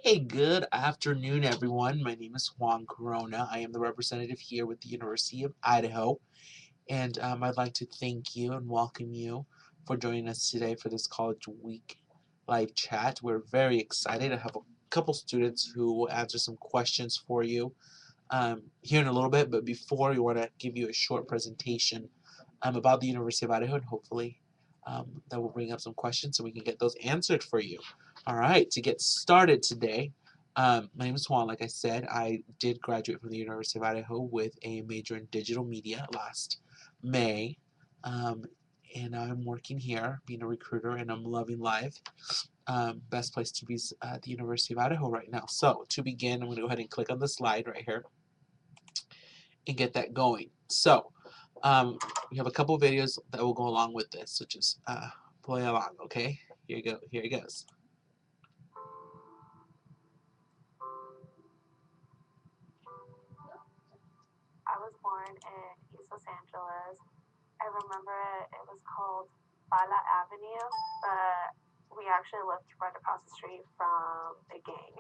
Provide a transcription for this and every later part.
Hey, good afternoon, everyone. My name is Juan Corona. I am the representative here with the University of Idaho, and I'd like to thank you and welcome you for joining us today for this College Week live chat. We're very excited. I have a couple students who will answer some questions for you here in a little bit, but before we want to give you a short presentation about the University of Idaho, and hopefully that will bring up some questions so we can get those answered for you. All right, to get started today, my name is Juan. Like I said, I did graduate from the University of Idaho with a major in digital media last May. Um, and I'm working here, being a recruiter, and I'm loving life. Best place to be is at the University of Idaho right now. So to begin, I'm going to go ahead and click on the slide right here and get that going. So we have a couple videos that will go along with this, so just play along, okay? Here you go. Here it goes. I was born in East Los Angeles. I remember it was called Bala Avenue, but we actually lived right across the street from a gang.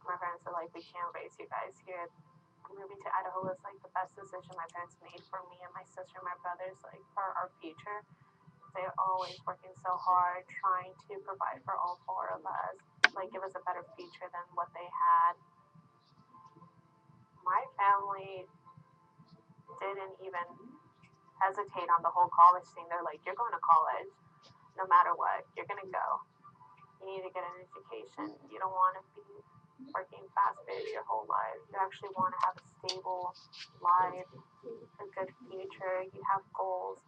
My parents were like, we can't raise you guys here. Moving to Idaho was like the best decision my parents made for me and my sister and my brothers, like for our future. They're always working so hard, trying to provide for all four of us, like give us a better future than what they had. My family didn't even hesitate on the whole college thing. They're like, you're going to college no matter what. You're going to go. You need to get an education. You don't want to be working fast paced your whole life. You actually want to have a stable life, a good future. You have goals.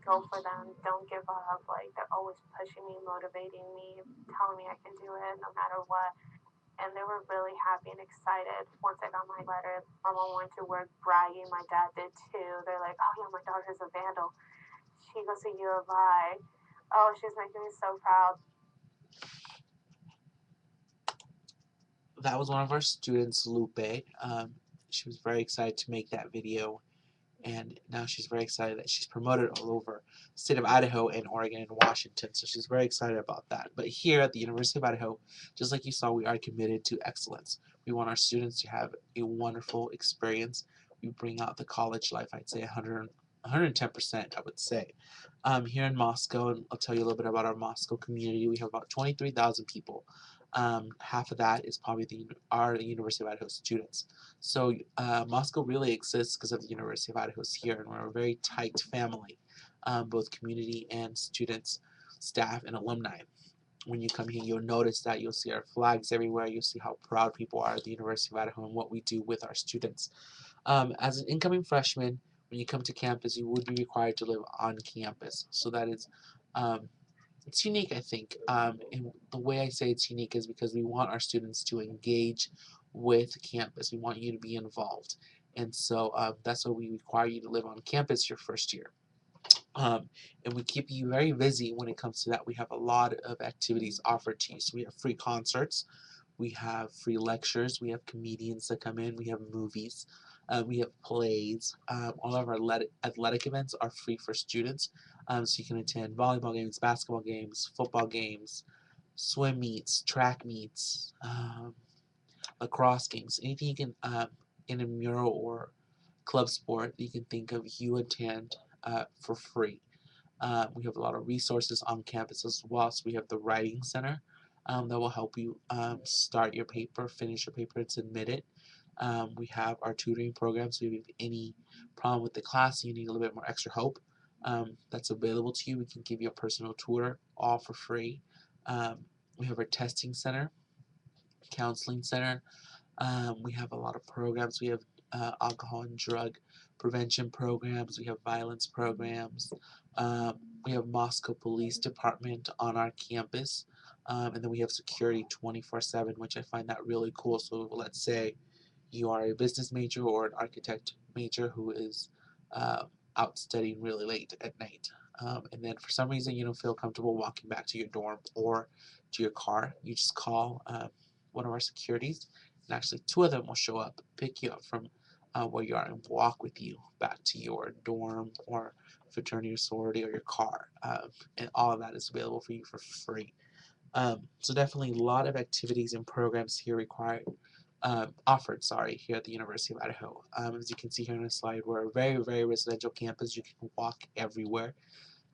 Go for them. Don't give up. Like, they're always pushing me, motivating me, telling me I can do it no matter what. And they were really happy and excited once I got my letter. My mom went to work bragging. My dad did too. They're like, oh yeah, my daughter's a vandal. She goes to U of I. Oh, she's making me so proud. That was one of our students, Lupe. She was very excited to make that video, and now she's very excited that she's promoted all over the state of Idaho and Oregon and Washington. So she's very excited about that. But here at the University of Idaho, just like you saw, we are committed to excellence. We want our students to have a wonderful experience. We bring out the college life, I'd say 110%, I would say. Here in Moscow, and I'll tell you a little bit about our Moscow community, we have about 23,000 people. Half of that is probably our University of Idaho students. So Moscow really exists because of the University of Idaho's here, and we're a very tight family, both community and students, staff, and alumni. When you come here, you'll notice that you'll see our flags everywhere. You'll see how proud people are at the University of Idaho and what we do with our students. As an incoming freshman, when you come to campus, you would be required to live on campus. So that is um, it's unique, I think. And the way I say it's unique is because we want our students to engage with campus. We want you to be involved. And so that's why we require you to live on campus your first year. And we keep you very busy when it comes to that. We have a lot of activities offered to you. So we have free concerts, we have free lectures, we have comedians that come in, we have movies, we have plays. All of our athletic events are free for students, so you can attend volleyball games, basketball games, football games, swim meets, track meets, lacrosse games, anything you can in a mural or club sport that you can think of, you attend for free. We have a lot of resources on campus as well. So we have the writing center that will help you start your paper, finish your paper, and submit it. We have our tutoring program, so if you have any problem with the class, you need a little bit more extra help. That's available to you. We can give you a personal tutor, all for free. We have our testing center, counseling center. We have a lot of programs. We have alcohol and drug prevention programs. We have violence programs. Um, we have Moscow Police Department on our campus. And then we have security 24/7, which I find that really cool. So let's say you are a business major or an architect major who is uh, out studying really late at night. And then for some reason you don't feel comfortable walking back to your dorm or to your car, you just call one of our securities, and actually two of them will show up, pick you up from where you are, and walk with you back to your dorm or fraternity or sorority or your car. And all of that is available for you for free. So definitely a lot of activities and programs here offered, here at the University of Idaho. As you can see here on the slide, we're a very, very residential campus. You can walk everywhere.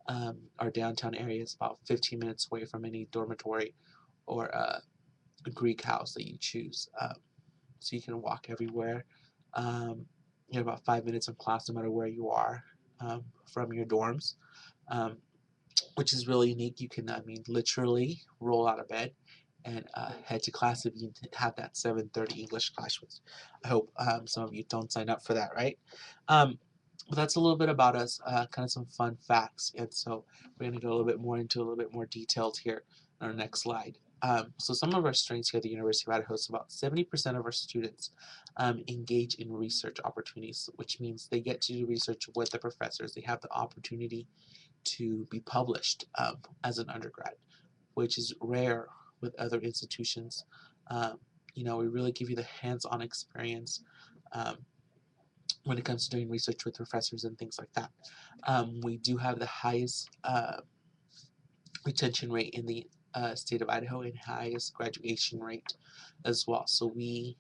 Our downtown area is about 15 minutes away from any dormitory or a Greek house that you choose. So you can walk everywhere. Um, you're about 5 minutes from class, no matter where you are from your dorms, um, which is really unique. You can, literally roll out of bed and head to class if you have that 7:30 English class. Which I hope some of you don't sign up for that, right? Um, but that's a little bit about us, kind of some fun facts. And so we're going to go a little bit more into a little bit more detailed here on our next slide. So some of our strengths here at the University of Idaho is about 70% of our students engage in research opportunities, which means they get to do research with the professors. They have the opportunity to be published as an undergrad, which is rare with other institutions. Um, we really give you the hands-on experience um, when it comes to doing research with professors and things like that. We do have the highest retention rate in the state of Idaho and highest graduation rate as well. So we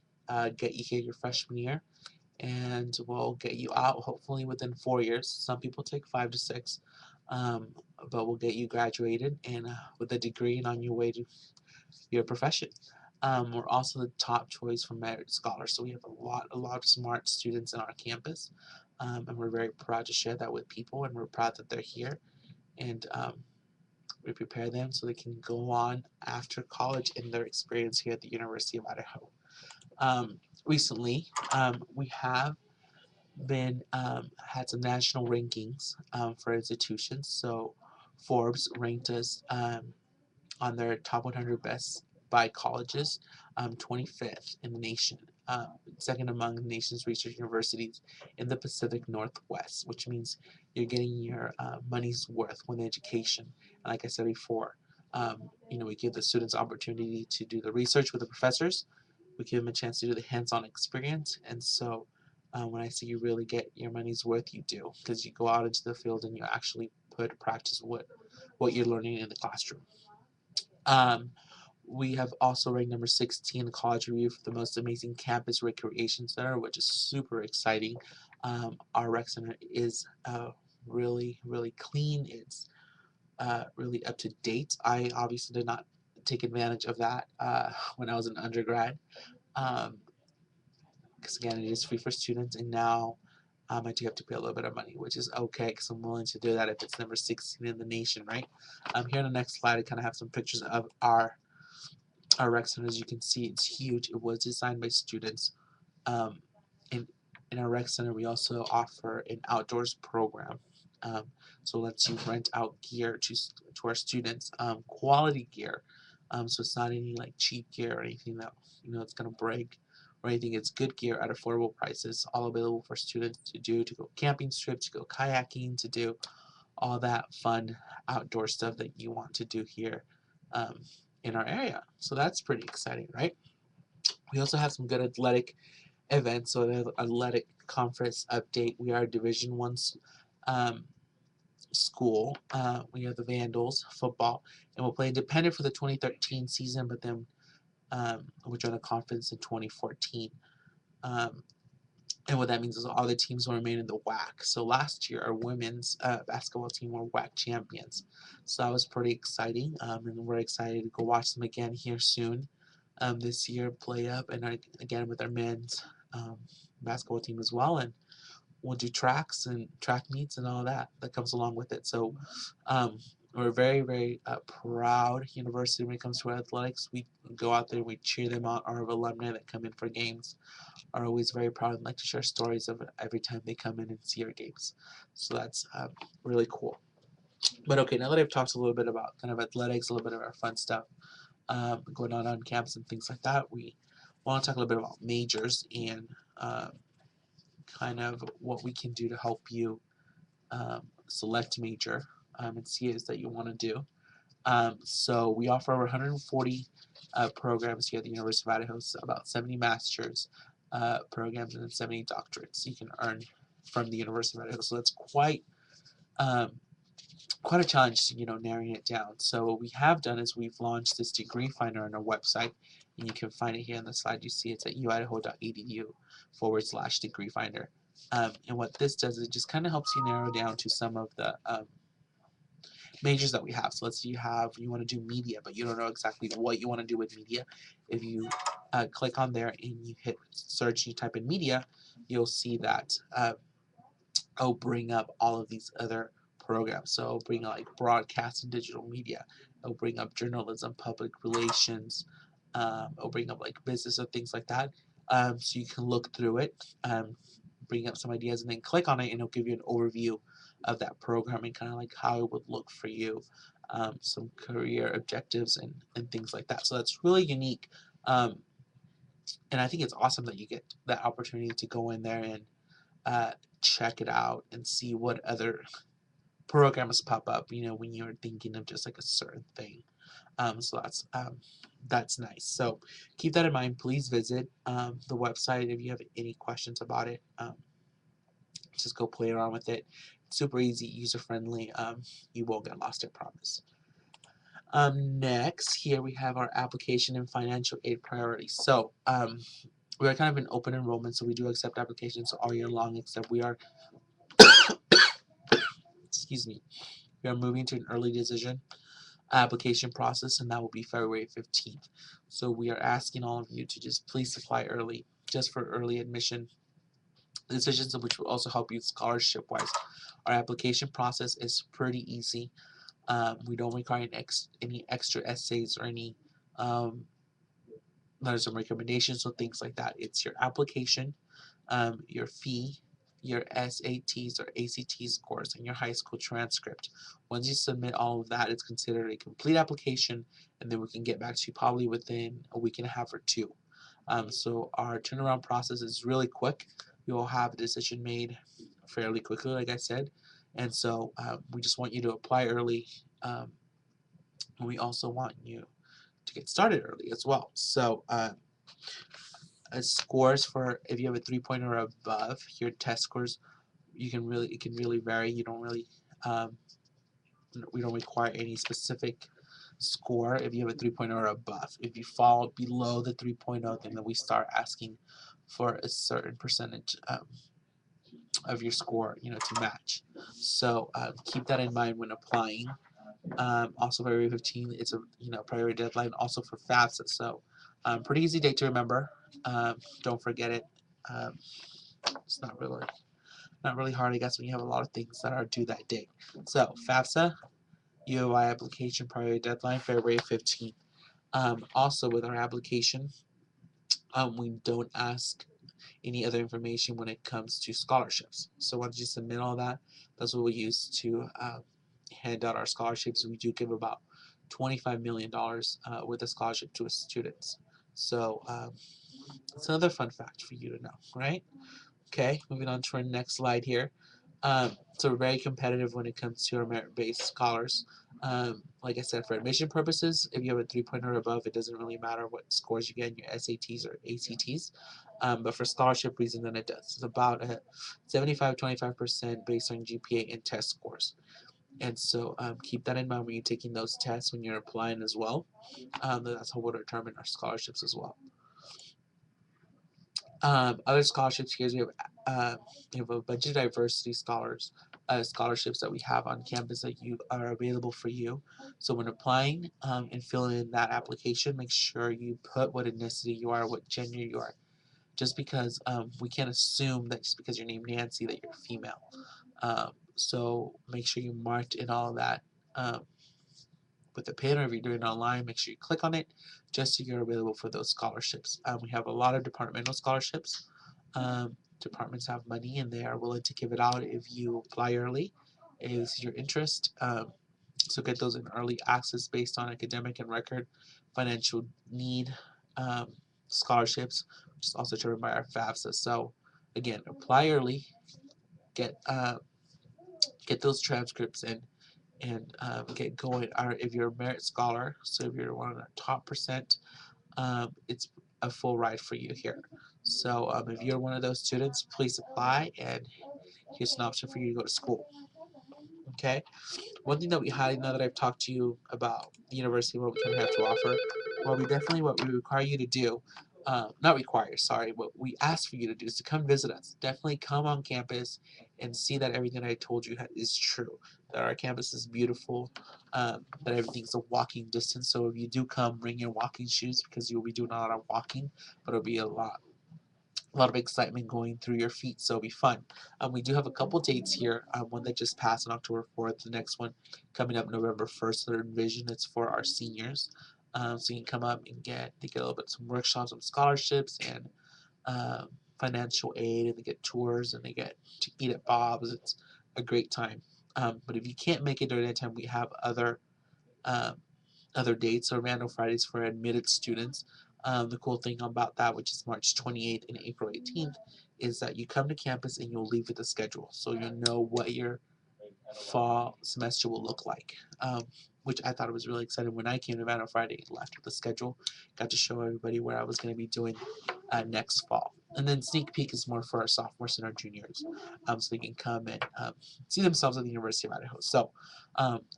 get you here your freshman year and we'll get you out hopefully within 4 years. Some people take 5 to 6, um, but we'll get you graduated and with a degree and on your way to your profession. We're also the top choice for merit scholars, so we have a lot of smart students in our campus, and we're very proud to share that with people, and we're proud that they're here, and we prepare them so they can go on after college in their experience here at the University of Idaho. Recently, we have been had some national rankings for institutions. So Forbes ranked us on their top 100 best by colleges, 25th in the nation, second among the nation's research universities in the Pacific Northwest, which means you're getting your money's worth with education. And like I said before, we give the students opportunity to do the research with the professors. We give them a chance to do the hands-on experience, and so when I say you really get your money's worth, you do, because you go out into the field and you actually practice what you're learning in the classroom. Um, we have also ranked number 16 in the College Review for the most amazing campus recreation center, which is super exciting. Our rec center is really, really clean. It's really up to date. I obviously did not take advantage of that when I was an undergrad, because again, it is free for students, and now I do have to pay a little bit of money, which is okay because I'm willing to do that if it's number 16 in the nation, right? Here on the next slide, I kind of have some pictures of our rec center. As you can see, it's huge. It was designed by students. Um, in, in our rec center, we also offer an outdoors program. So it lets you rent out gear to our students, quality gear. So it's not any like cheap gear or anything that it's gonna break or anything. It's good gear at affordable prices, all available for students to do, to go camping trips, to go kayaking, to do all that fun outdoor stuff that you want to do here um, in our area. So that's pretty exciting, right? We also have some good athletic events. So the athletic conference update. We are a Division One um, school. We have the Vandals football, and we'll play independent for the 2013 season, but then we'll join the conference in 2014. Um, and what that means is all the teams will remain in the WAC. So last year, our women's basketball team were WAC champions. So that was pretty exciting, and we're excited to go watch them again here soon this year, play up, and again with our men's basketball team as well. And we'll do tracks and track meets and all that comes along with it. So we're very, very proud university when it comes to athletics. We go out there, we cheer them on. Our alumni that come in for games are always very proud and like to share stories of it every time they come in and see our games. So that's really cool. But okay, now that I've talked a little bit about kind of athletics, a little bit of our fun stuff going on campus and things like that, we want to talk a little bit about majors and kind of what we can do to help you select major and see it is that you want to do. So we offer over 140 programs here at the University of Idaho, so about 70 master's programs and then 70 doctorates you can earn from the University of Idaho. So that's quite um, quite a challenge, narrowing it down. So what we have done is we've launched this degree finder on our website, and you can find it here on the slide. You see it's at uidaho.edu/degree finder. And what this does is it just kind of helps you narrow down to some of the majors that we have. So let's say you want to do media, but you don't know exactly what you want to do with media. If you click on there and you hit search, and you type in media, you'll see that I'll bring up all of these other programs. So I'll bring up like broadcast and digital media. I'll bring up journalism, public relations. I'll bring up like business or things like that. So you can look through it, bring up some ideas, and then click on it, and it'll give you an overview of that program and kind of like how it would look for you, some career objectives and things like that. So that's really unique. And I think it's awesome that you get that opportunity to go in there and uh, check it out and see what other programs pop up, when you're thinking of just like a certain thing. So that's nice. So keep that in mind. Please visit the website if you have any questions about it. Just go play around with it. It's super easy, user friendly. You won't get lost, I promise. Next, here we have our application and financial aid priorities. So we are kind of an open enrollment, so we do accept applications all year long, except we are, excuse me, we are moving to an early decision application process, and that will be February 15th. So we are asking all of you to just please apply early, just for early admission decisions, which will also help you scholarship wise. Our application process is pretty easy. We don't require any extra essays or any letters of recommendation, so things like that. It's your application, your fee, your SATs or ACT scores, and your high school transcript. Once you submit all of that, it's considered a complete application, and then we can get back to you probably within a week and a half or two. So our turnaround process is really quick. We will have a decision made fairly quickly, like I said, and so we just want you to apply early. And we also want you to get started early as well. So scores for if you have a 3.0 or above, your test scores it can really vary. You don't really um, we don't require any specific score if you have a 3.0 or above. If you fall below the 3.0, then we start asking for a certain percentage of your score, to match. So keep that in mind when applying. Also, February 15th, it's a priority deadline also for FAFSA. So pretty easy date to remember. Don't forget it. Um, it's not really hard, I guess, when you have a lot of things that are due that day. So FAFSA, UOI application priority deadline, February 15th. Also, with our application, we don't ask any other information when it comes to scholarships. So once you submit all that, that's what we use to hand out our scholarships. We do give about $25 million worth of scholarship to students. So it's another fun fact for you to know, right? Okay, moving on to our next slide here. So we're very competitive when it comes to our merit-based scholars. Like I said, for admission purposes, if you have a 3.0 or above, it doesn't really matter what scores you get in your SATs or ACTs. But for scholarship reasons, then it does. It's about a 75-25% based on GPA and test scores. And so keep that in mind when you're taking those tests, when you're applying as well. That's how we'll determine our scholarships as well. Other scholarships here, we have a bunch of diversity scholarships that we have on campus that you are available for you. So when applying and filling in that application, make sure you put what ethnicity you are, what gender you are. Just because we can't assume that just because you're named Nancy that you're female. So make sure you marked in all of that with the pin, or if you're doing it online, make sure you click on it just so you're available for those scholarships. We have a lot of departmental scholarships. Departments have money and they are willing to give it out if you apply early. Is your interest. So get those in early access based on academic and record financial need scholarships, which is also determined by our FAFSA. So again, apply early, get get those transcripts in, and get going. Or if you're a merit scholar, so if you're one of the top percent, it's a full ride for you here. So if you're one of those students, please apply, and here's an option for you to go to school. Okay. One thing that we highly know that I've talked to you about the university and what we kind of have to offer, well, we definitely what we require you to do, not require, sorry, what we ask for you to do is to come visit us. Definitely come on campus and see that everything that I told you is true. That our campus is beautiful, that everything's a walking distance. So if you do come, bring your walking shoes because you'll be doing a lot of walking, but it'll be a lot of excitement going through your feet, so it'll be fun. We do have a couple dates here. One that just passed on October 4th. The next one coming up November 1st. Third Vision. It's for our seniors. So you can come up and get a little bit some workshops, some scholarships, and um, financial aid, and they get tours and they get to eat at Bob's. It's a great time. But if you can't make it during that time, we have um, other dates or random Fridays for admitted students. The cool thing about that, which is March 28th and April 18th, is that you come to campus and you'll leave with a schedule. So you'll know what your fall semester will look like, which I thought it was really exciting. When I came to Van on Friday, left with a schedule, got to show everybody where I was going to be doing next fall. And then sneak peek is more for our sophomores and our juniors, so they can come and see themselves at the University of Idaho. So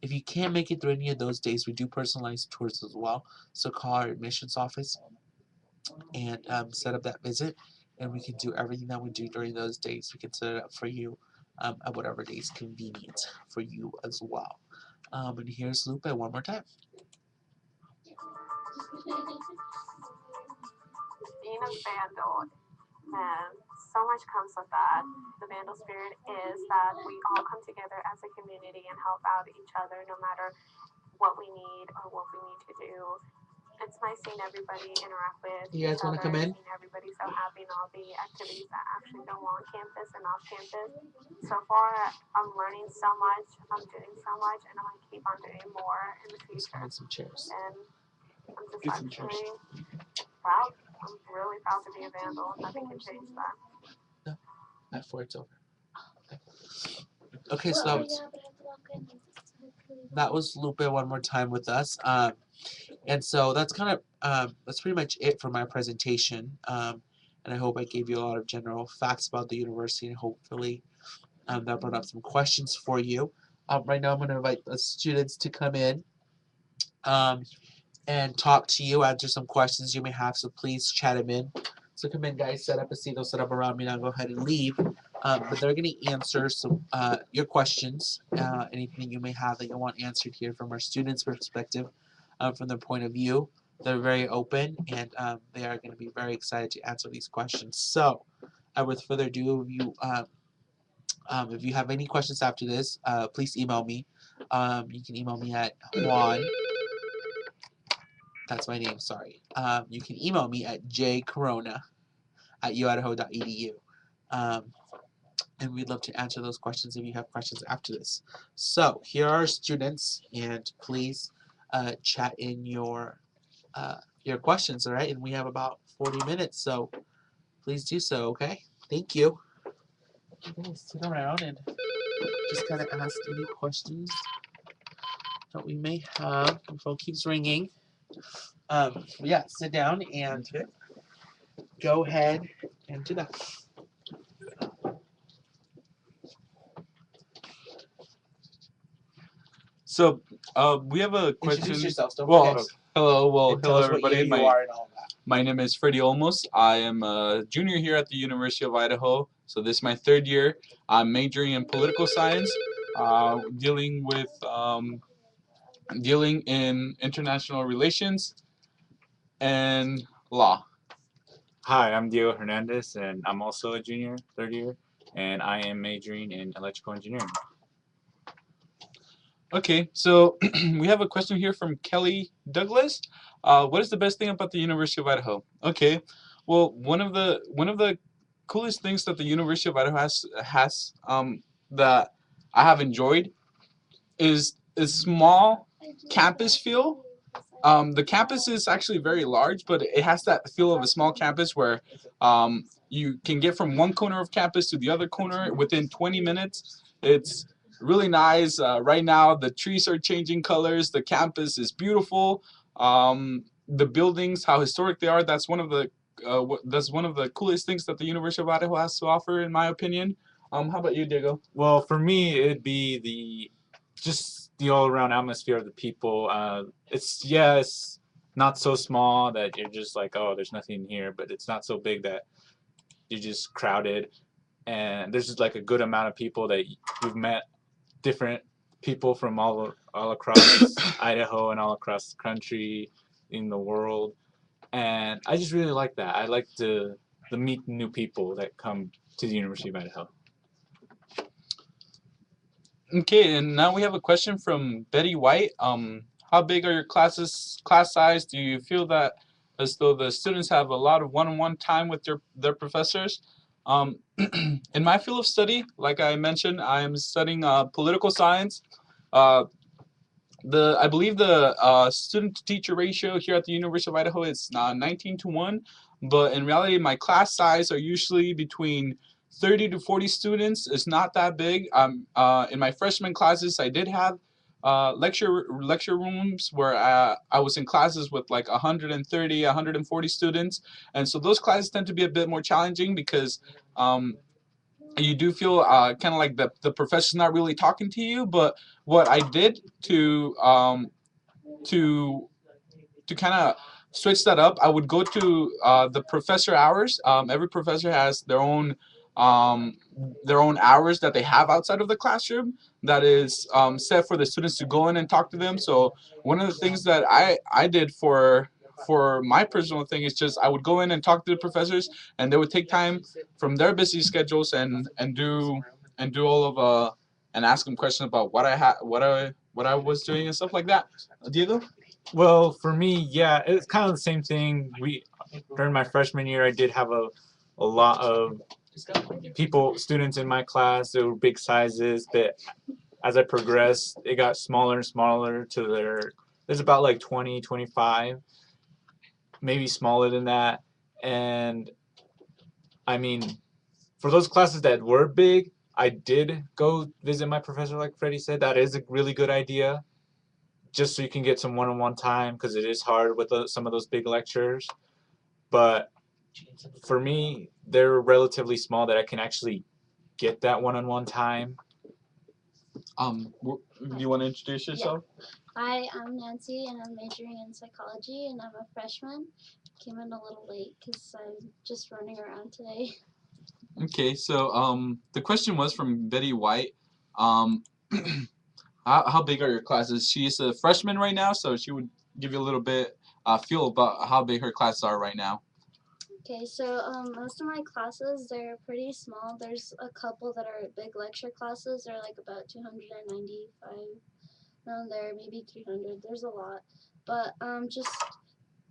if you can't make it through any of those days, we do personalized tours as well. So call our admissions office and set up that visit, and we can do everything that we do during those days. We can set it up for you at whatever day is convenient for you as well. And here's Lupe one more time. Being a vandal, and so much comes with that. The vandal spirit is that we all come together as a community and help out each other no matter what we need or what we need to do. It's nice seeing everybody interact with You each guys want to other, come in? seeing everybody so happy and all the activities that actually go on campus and off campus. So far, I'm learning so much, I'm doing so much, and I'm going to keep on doing more in the Let's future. find some chairs. And I'm just Get some chairs. actually proud. I'm really proud to be a vandal. Nothing can change that. No, not before it's over. Okay, so that was Lupe one more time with us. And so that's kind of that's pretty much it for my presentation. And I hope I gave you a lot of general facts about the university, and hopefully that brought up some questions for you. Right now, I'm going to invite the students to come in um, and talk to you, answer some questions you may have. So please chat them in. So come in, guys. Set up a seat. They'll set up around me, and I'll go ahead and leave. But they're going to answer some your questions, anything you may have that you want answered here from our students' perspective, from their point of view. They're very open, and they are going to be very excited to answer these questions. So, with further ado, if you have any questions after this, please email me. You can email me at Juan. That's my name, sorry. You can email me at jcorona@uidaho.edu. Um, and we'd love to answer those questions if you have questions after this. So here are our students, and please chat in your questions, all right? And we have about 40 minutes, so please do so, okay? Thank you. You guys sit around and just kind of ask any questions that we may have. The phone keeps ringing. Yeah, sit down and go ahead and do that. So, we have a question. Introduce yourselves. Don't Well, forget. hello, And tell hello us what year everybody. you are and all that. My name is Freddie Olmos. I am a junior here at the University of Idaho. So this is my third year. I'm majoring in political science, dealing with dealing in international relations and law. Hi, I'm Diego Hernandez, and I'm also a junior, third year, and I am majoring in electrical engineering. Okay, so we have a question here from Kelly Douglas. What is the best thing about the University of Idaho? Okay, well, one of the coolest things that the University of Idaho has that I have enjoyed is a small campus feel. The campus is actually very large, but it has that feel of a small campus where you can get from one corner of campus to the other corner within 20 minutes. It's really nice. Right now, the trees are changing colors. The campus is beautiful. The buildings, how historic they are, that's one of the coolest things that the University of Idaho has to offer, in my opinion. How about you, Diego? Well, for me, it'd be the just the all around atmosphere of the people. It's not so small that you're just like, oh, there's nothing here, but it's not so big that you're just crowded. And there's just like a good amount of people that you've met, different people from all across Idaho and all across the country, in the world. And I just really like that. I like to meet new people that come to the University of Idaho. Okay, and now we have a question from Betty White. How big are your class size? Do you feel that as though the students have a lot of one-on-one time with their professors? In my field of study, like I mentioned, I am studying political science. Uh, I believe the student to teacher ratio here at the University of Idaho is 19-1, but in reality, my class size are usually between 30 to 40 students. It's not that big. In my freshman classes, I did have lecture rooms where I was in classes with like 130, 140 students, and so those classes tend to be a bit more challenging because you do feel kind of like the professor's not really talking to you. But what I did to kind of switch that up, I would go to the professor hours. Every professor has um, their own hours that they have outside of the classroom that is set for the students to go in and talk to them. So one of the things that I did for my personal thing is just I would go in and talk to the professors, and they would take time from their busy schedules and do all of and ask them questions about what I was doing and stuff like that. Diego? Well, for me, yeah, it's kind of the same thing. We during my freshman year, I did have a lot of students in my class. They were big sizes, but as I progressed, it got smaller and smaller to there's about like 20, 25, maybe smaller than that. And I mean, for those classes that were big, I did go visit my professor, like Freddie said. That is a really good idea, just so you can get some one-on-one time, because it is hard with some of those big lectures. But for me, they're relatively small that I can actually get that one-on-one time. Do you want to introduce yourself? Hi, I'm Nancy, and I'm majoring in psychology, and I'm a freshman. Came in a little late because I'm just running around today. Okay, so the question was from Betty White. Um, how big are your classes? She's a freshman right now, so she would give you a little bit feel about how big her classes are right now. Okay, so most of my classes, they're pretty small. There's a couple that are big lecture classes. They're like about 295, around there, maybe 300. There's a lot. But just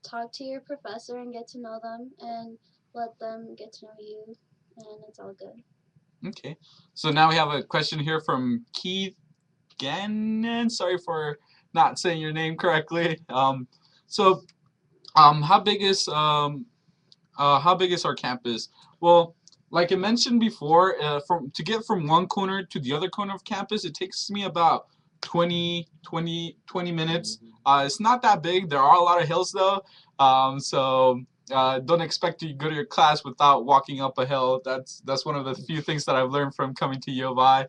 talk to your professor and get to know them, and let them get to know you, and it's all good. Okay, so now we have a question here from Keith Gannon. Sorry for not saying your name correctly. So how big is our campus? Well, like I mentioned before, to get from one corner to the other corner of campus, it takes me about 20 minutes. It's not that big. There are a lot of hills though, so don't expect to go to your class without walking up a hill. That's one of the few things that I've learned from coming to U of I.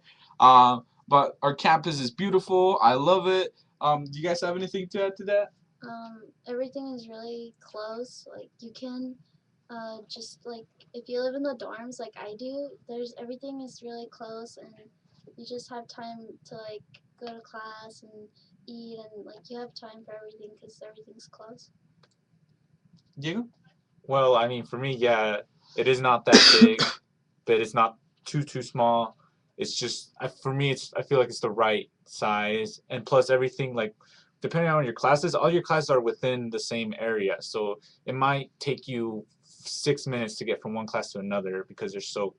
But our campus is beautiful. I love it. Do you guys have anything to add to that? Everything is really close. Like you can just like if you live in the dorms like I do, everything is really close, and you just have time to like go to class and eat, and like you have time for everything because everything's close. Diego? Well, I mean, for me, yeah, it is not that big, but it's not too small. It's just for me, I feel like it's the right size, and plus everything like depending on your classes, all your classes are within the same area, so it might take you 6 minutes to get from one class to another because they're so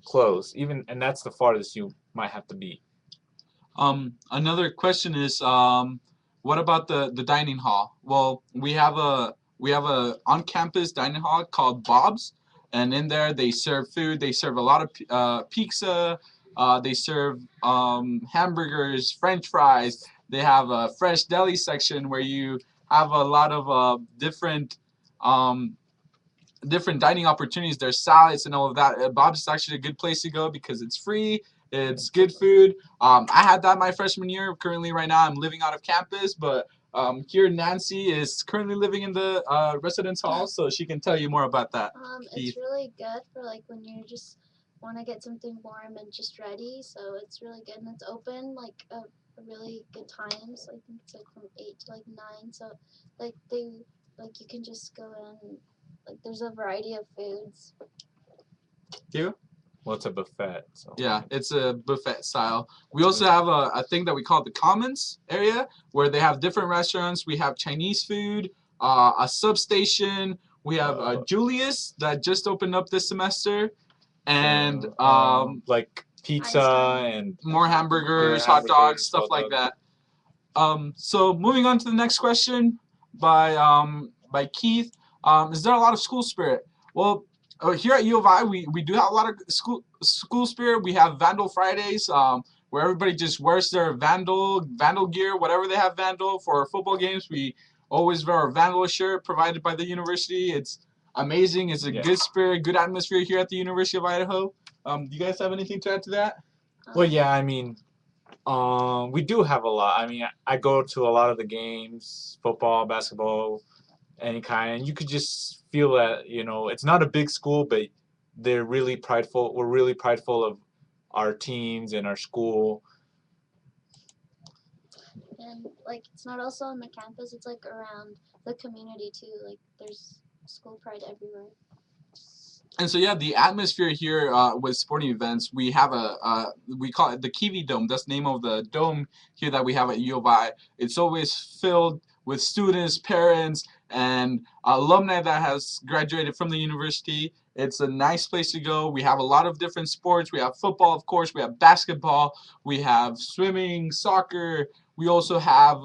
close. And that's the farthest you might have to be. Another question is, what about the dining hall? Well, we have a on-campus dining hall called Bob's, and in there they serve food. They serve a lot of pizza. They serve hamburgers, French fries. They have a fresh deli section where you have a lot of um, different dining opportunities. There's salads and all of that. Bob's is actually a good place to go because it's free. It's good food. I had that my freshman year. Currently, right now, I'm living out of campus, but here Nancy is currently living in the residence hall, so she can tell you more about that. It's really good for like when you just want to get something warm and just ready. So it's really good, and it's open like a really good times. I think it's like from 8 to like 9. So like you can just go in. Like there's a variety of foods. You? Well, it's a buffet. So. Yeah, it's a buffet style. We also have a thing that we call the Commons area, where they have different restaurants. We have Chinese food, a substation. We have Julius that just opened up this semester, and like pizza Einstein. and more hamburgers, hot dogs, stuff like that. So moving on to the next question by Keith. Is there a lot of school spirit? Well, here at U of I, we do have a lot of school spirit. We have Vandal Fridays, where everybody just wears their Vandal gear, whatever they have Vandal for our football games. We always wear our Vandal shirt provided by the university. It's amazing. It's a good spirit, good atmosphere here at the University of Idaho. Do you guys have anything to add to that? Well, yeah, I mean, we do have a lot. I mean, I go to a lot of the games, football, basketball, any kind, and you could just feel that, you know, it's not a big school, but they're really prideful. We're really prideful of our teams and our school. And like it's not also on the campus, it's like around the community too. Like there's school pride everywhere. And so yeah, the atmosphere here with sporting events, we have we call it the Kiwi Dome. That's the name of the dome here that we have at U of I. It's always filled with students, parents, and alumni that has graduated from the university. It's a nice place to go. We have a lot of different sports. We have football, of course. We have basketball. We have swimming, soccer. We also have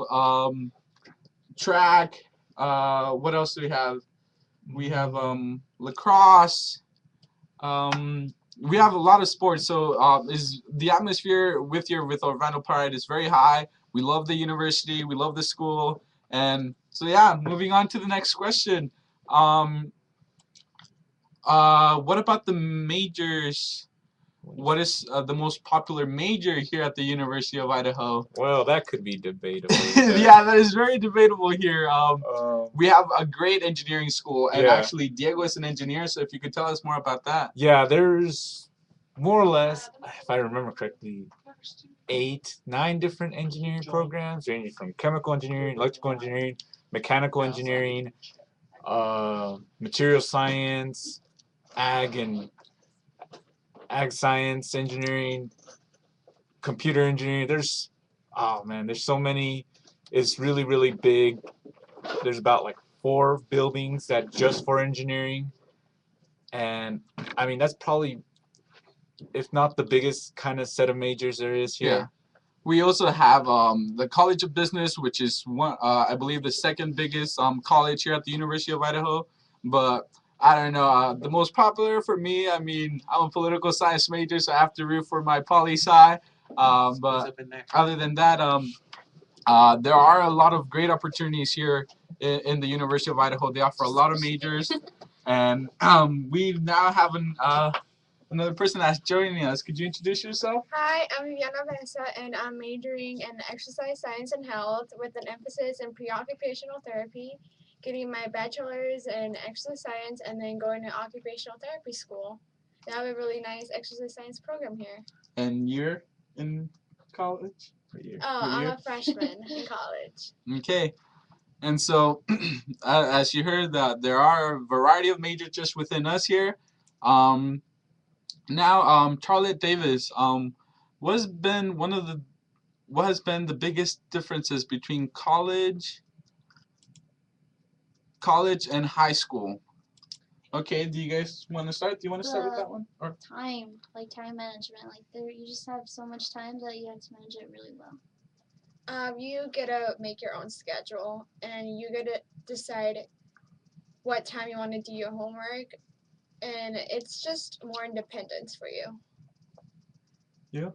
track. What else do we have? We have lacrosse. We have a lot of sports. So is the atmosphere with Orlando Pride is very high. We love the university. We love the school. And so yeah, moving on to the next question. What about the majors? What is the most popular major here at the University of Idaho? Well, that could be debatable. Yeah, that is very debatable here. We have a great engineering school, and actually Diego is an engineer, so if you could tell us more about that. Yeah, there's more or less, if I remember correctly, 8, 9 different engineering programs, ranging from chemical engineering, electrical engineering, mechanical engineering, material science, ag science engineering, computer engineering. There's so many. It's really, really big. There's about like 4 buildings that just for engineering, and I mean that's probably, if not the biggest kind of set of majors there is here. Yeah. We also have the College of Business, which is I believe the second biggest college here at the University of Idaho. But I don't know, the most popular for me, I mean, I'm a political science major, so I have to root for my poli-sci. But other than that, there are a lot of great opportunities here in the University of Idaho. They offer a lot of majors, and we now have another person that's joining us. Could you introduce yourself? Hi, I'm Viviana Bessa, and I'm majoring in exercise science and health with an emphasis in pre-occupational therapy, getting my bachelor's in exercise science, and then going to occupational therapy school. They have a really nice exercise science program here. And you're in college? I'm a freshman in college. Okay. And so, as you heard, that there are a variety of majors just within us here. Now, Charlotte Davis, what has been the biggest differences between college and high school? Okay, do you guys want to start? Do you want to start with that one? Or time management. Like you just have so much time that you have to manage it really well. You get to make your own schedule, and you get to decide what time you want to do your homework, and it's just more independence for you. Yeah.